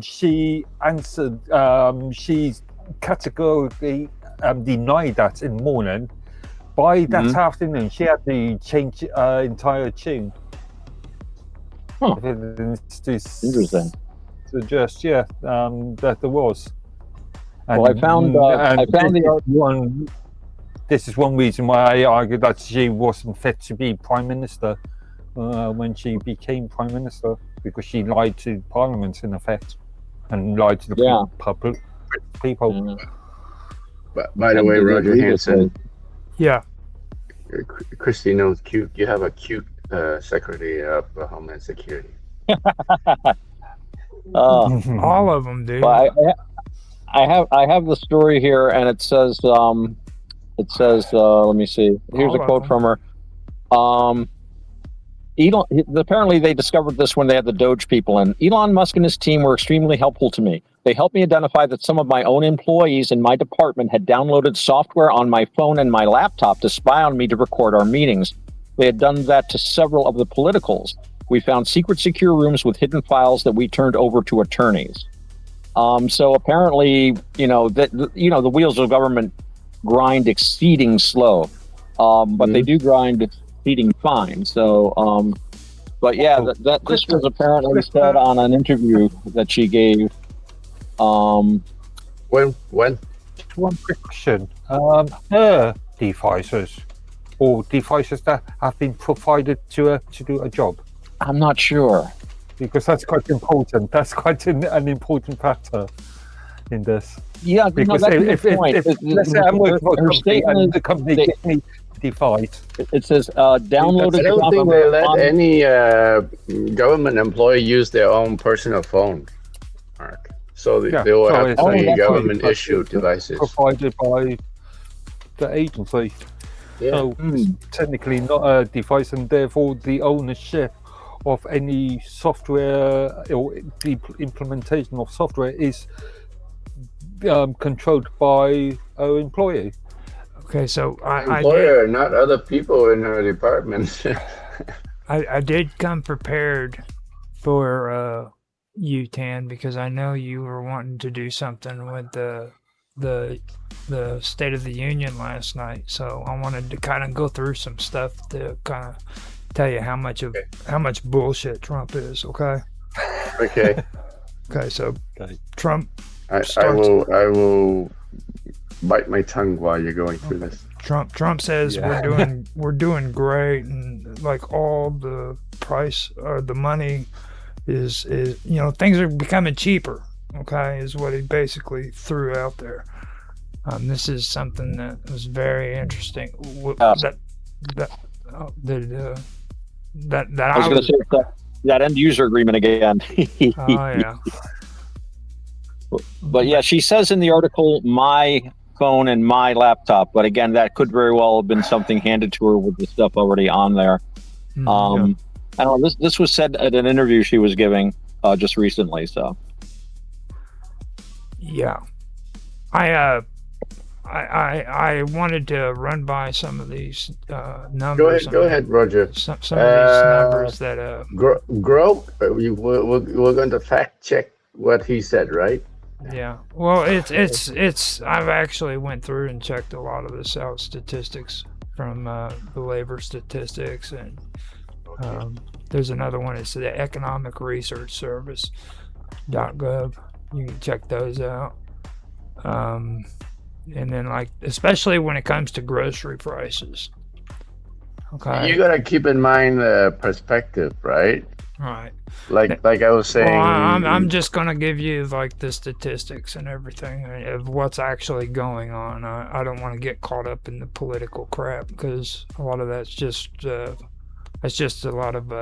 She answered. She categorically denied that in the morning. By that afternoon, she had to change entire tune. Huh. Interesting. Suggest, that there was. And, well, I found the one. This is one reason why I argue that she wasn't fit to be prime minister when she became prime minister, because she lied to Parliament in effect and lied to the public people. By the way, Roger Hanson. Yeah. Christy knows cute. You have a cute Secretary of Homeland Security. All of them, dude. I have the story here, and it says let me see. Here's a quote from her. Apparently they discovered this when they had the Doge people in. Elon Musk and his team were extremely helpful to me. They helped me identify that some of my own employees in my department had downloaded software on my phone and my laptop to spy on me to record our meetings. They had done that to several of the politicals. We found secret secure rooms with hidden files that we turned over to attorneys. So apparently, the wheels of government grind exceeding slow, but they do grind exceeding fine. So, but yeah, this was apparently said on an interview that she gave. When? One quick question. Her devices, or devices that have been provided to her to do a job? I'm not sure. Because that's quite important. That's quite an important factor in this. Yeah, because if let's say I'm working for a company and the company gives me a device. It says downloaded. I don't think they let any government employee use their own personal phone, Mark. So they will have to be government-issued devices. Provided by the agency. Yeah. So it's technically not a device, and therefore the ownership of any software or the implementation of software is controlled by our employee. Okay, so employer, not other people in her department. I did come prepared for you, Tan, because I know you were wanting to do something with the State of the Union last night. So I wanted to kind of go through some stuff to kind of tell you how much bullshit Trump is. Okay. Okay. Okay. So Trump. I will bite my tongue while you're going through this. Trump says we're doing great, and like all the price or the money is things are becoming cheaper. Okay, is what he basically threw out there. This is something that was very interesting. That end user agreement again. Oh yeah. But yeah, she says in the article, my phone and my laptop. But again, that could very well have been something handed to her with the stuff already on there. I don't know. This was said at an interview she was giving just recently. So yeah, I wanted to run by some of these numbers. Go ahead, Roger. Some of these numbers that we're going to fact check what he said, right? Yeah. Well, it's. I've actually went through and checked a lot of this out, statistics from the labor statistics, and there's another one. It's the Economic Research Service.gov. You can check those out. And then, especially when it comes to grocery prices. Okay. You gotta keep in mind the perspective, right? Right. Like I was saying. Well, I'm just gonna give you the statistics and everything of what's actually going on. I don't want to get caught up in the political crap, because a lot of that's just it's just a lot of.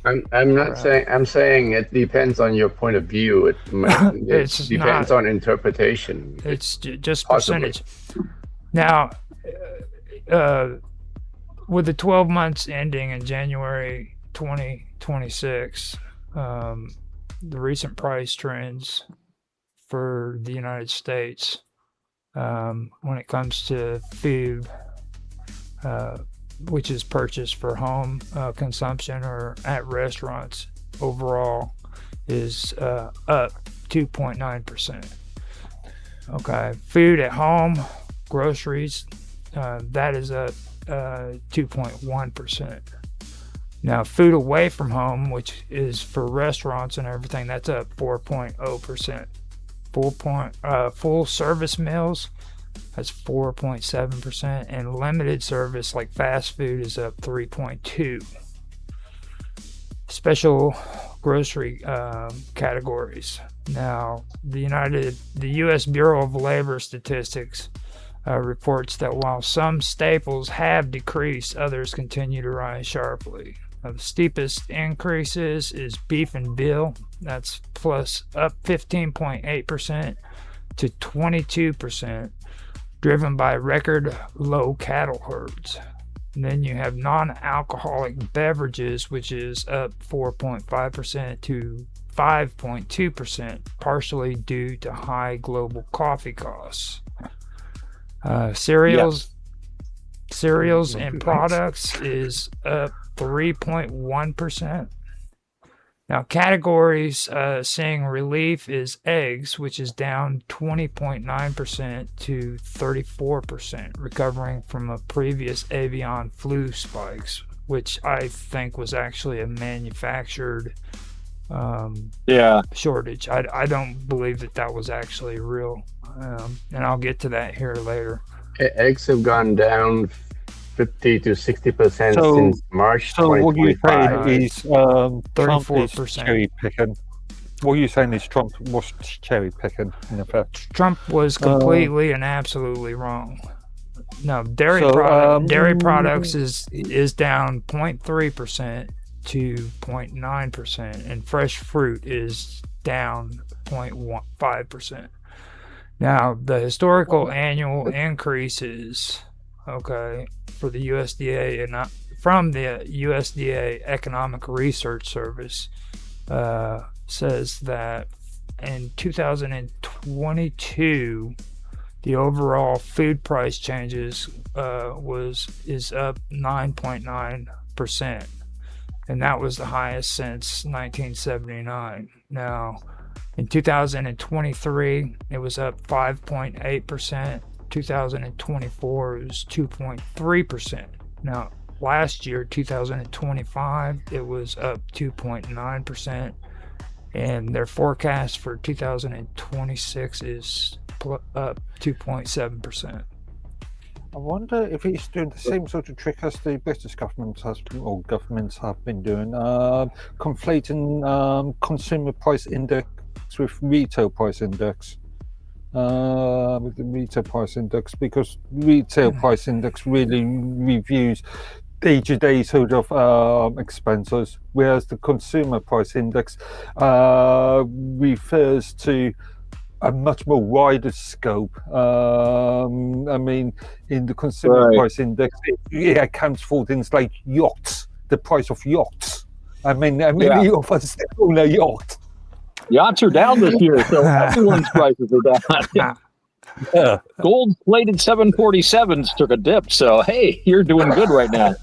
I'm not saying. I'm saying it depends on your point of view. It depends on interpretation. It's just percentage. Now, with the 12 months ending in January 2026, the recent price trends for the United States, when it comes to food, which is purchased for home consumption or at restaurants overall, is up 2.9%. Okay, food at home, groceries, that is up 2.1%. Now, food away from home, which is for restaurants and everything, that's up 4.0%. Full service meals, that's 4.7%, and limited service like fast food is up 3.2%. Special grocery categories. Now, the U.S. Bureau of Labor Statistics reports that while some staples have decreased, others continue to rise sharply. Now, the steepest increases is beef and veal. That's up 15.8% to 22%, driven by record low cattle herds. And then you have non-alcoholic beverages, which is up 4.5% to 5.2%, partially due to high global coffee costs. Cereals and products is up 3.1%. Now, categories seeing relief is eggs, which is down 20.9% to 34%, recovering from a previous avian flu spikes, which I think was actually a manufactured shortage. I don't believe that was actually real, and I'll get to that here later. Eggs have gone down 50 to 60% since March 2025. So what you're saying is 34% cherry picking. What you're saying is Trump was cherry picking, in effect. Trump was completely and absolutely wrong. No, dairy products is down 0.3% to 0.9%, and fresh fruit is down 0.5%. Now, the historical annual increases, for the USDA and from the USDA Economic Research Service says that in 2022, the overall food price changes is up 9.9%, and that was the highest since 1979. Now, in 2023, it was up 5.8%. 2024 is 2.3%. Now, last year, 2025, it was up 2.9%, and their forecast for 2026 is up 2.7%. I wonder if it's doing the same sort of trick as the British government governments have been doing, conflating consumer price index with retail price index. With the retail price index, because retail price index really reviews day-to-day sort of expenses, whereas the consumer price index refers to a much more wider scope. I mean, in the consumer price index, it accounts for things like yachts, the price of yachts. I mean, many of us own a yacht. Yachts are down this year, so everyone's prices are down. Gold-plated 747s took a dip, so hey, you're doing good right now.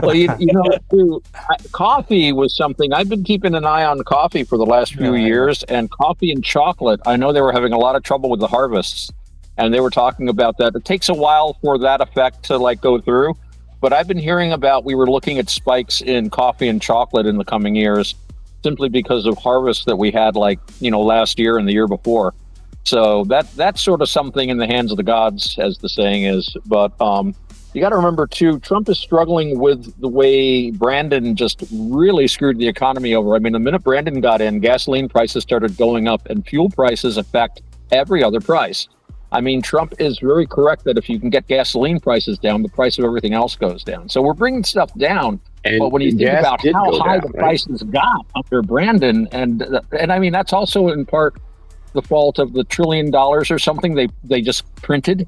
Well, coffee was something I've been keeping an eye on. Coffee for the last few years, and coffee and chocolate. I know they were having a lot of trouble with the harvests, and they were talking about that. It takes a while for that effect to go through, but I've been hearing about. We were looking at spikes in coffee and chocolate in the coming years, simply because of harvests that we had last year and the year before. So that's sort of something in the hands of the gods, as the saying is. But you got to remember too, Trump is struggling with the way Brandon just really screwed the economy over. I mean, the minute Brandon got in, gasoline prices started going up, and fuel prices affect every other price. I mean, Trump is very correct that if you can get gasoline prices down, the price of everything else goes down. So we're bringing stuff down. But when you think about how high the prices got under Brandon, and I mean, that's also in part the fault of the $1 trillion or something they just printed.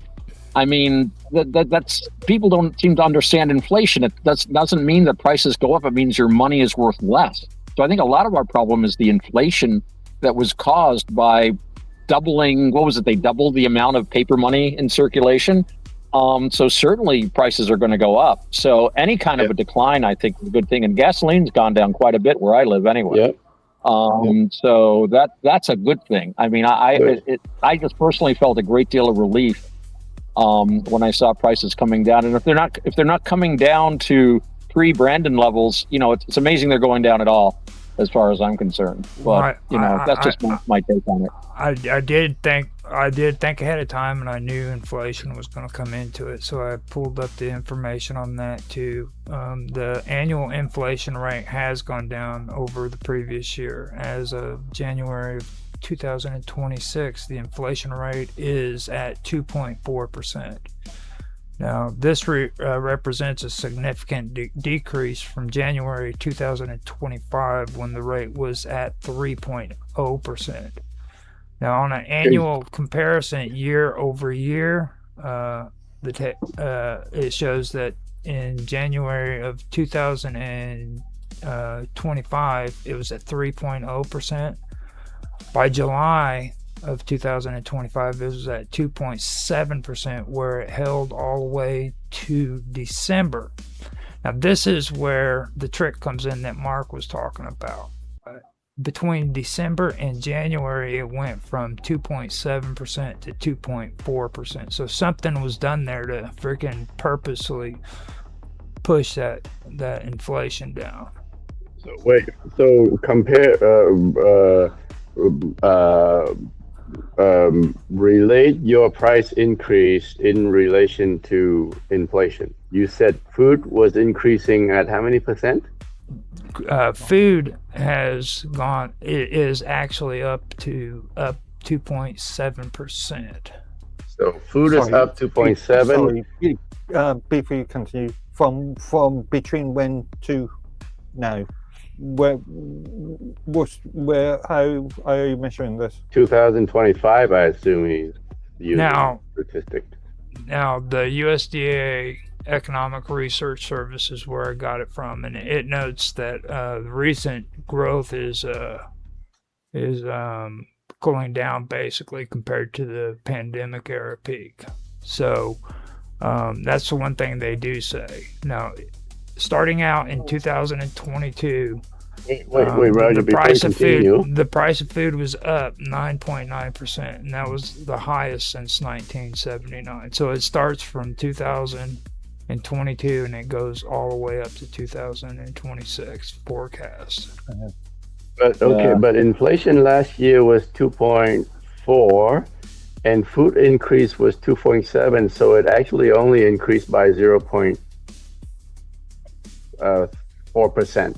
I mean, that's people don't seem to understand inflation. It doesn't mean that prices go up. It means your money is worth less. So I think a lot of our problem is the inflation that was caused by doubling. What was it? They doubled the amount of paper money in circulation. So certainly prices are going to go up. So any kind of a decline, I think, is a good thing. And gasoline's gone down quite a bit where I live anyway. Yep. So that's a good thing. I mean, I just personally felt a great deal of relief when I saw prices coming down. And if they're not coming down to pre-Brandon levels, it's amazing they're going down at all, as far as I'm concerned. But that's just my take on it. I did think ahead of time, and I knew inflation was going to come into it, so I pulled up the information on that too. The annual inflation rate has gone down over the previous year. As of January of 2026, the inflation rate is at 2.4%. Now, this represents a significant decrease from January 2025, when the rate was at 3.0%. Now, on an annual comparison, year over year, it shows that in January of 2025, it was at 3.0%. By July of 2025, it was at 2.7%, where it held all the way to December. Now, this is where the trick comes in that Mark was talking about. Between December and January, it went from 2.7% to 2.4%. So something was done there to freaking purposely push that inflation down. So wait, so compare, relate your price increase in relation to inflation. You said food was increasing at how many percent? Food has gone. It is actually up 2.7%. So food is up 2.7. Before you continue, from between when to now, how are you measuring this? 2025, I assume he's using statistic. Now the USDA Economic Research Service is where I got it from, and it notes that the recent growth is cooling down basically compared to the pandemic era peak. So that's the one thing they do say. Now, starting out in 2022, Roger, the price of food was up 9.9%, and that was the highest since 1979. So it starts from 2022 and it goes all the way up to 2026 forecast. But inflation last year was 2.4 and food increase was 2.7, so it actually only increased by 0.4%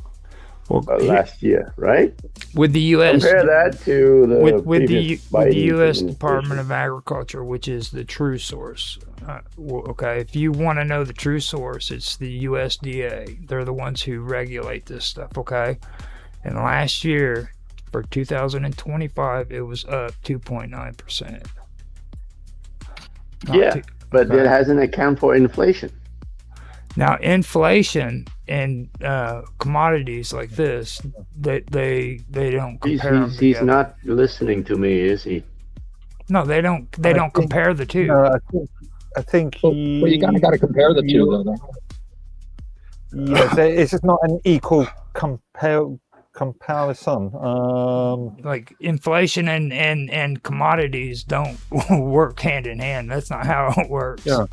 last year, right? With the U.S. Compare that to the the U.S. Department of Agriculture, which is the true source. If you want to know the true source, it's the USDA. They're the ones who regulate this stuff. Okay, and last year for 2025, it was up 2.9%. But it hasn't accounted for inflation. Now, inflation and commodities like this, they don't compare them. He's not listening to me, is he? No, they don't. They don't compare the two. No, I think. Well, you got to compare the two, though. Yes, it's just not an equal comparison. Like inflation and commodities don't work hand in hand. That's not how it works. Yeah.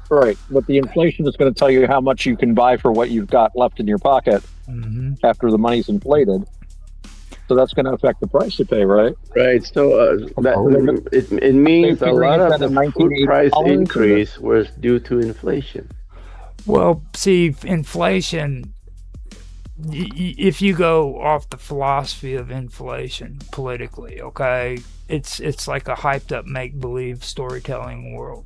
Right, but the inflation is going to tell you how much you can buy for what you've got left in your pocket after the money's inflated. So that's going to affect the price you pay, right? Right. So it means a lot of the food price increase was due to inflation. Well, see, inflation. If you go off the philosophy of inflation politically, okay, it's like a hyped up make believe storytelling world.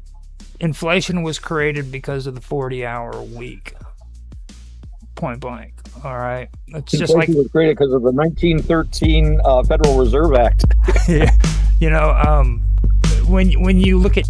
Inflation was created because of the 40-hour week. Point blank. All right. It's just like it was created because of the 1913 Federal Reserve Act. Yeah. When you look at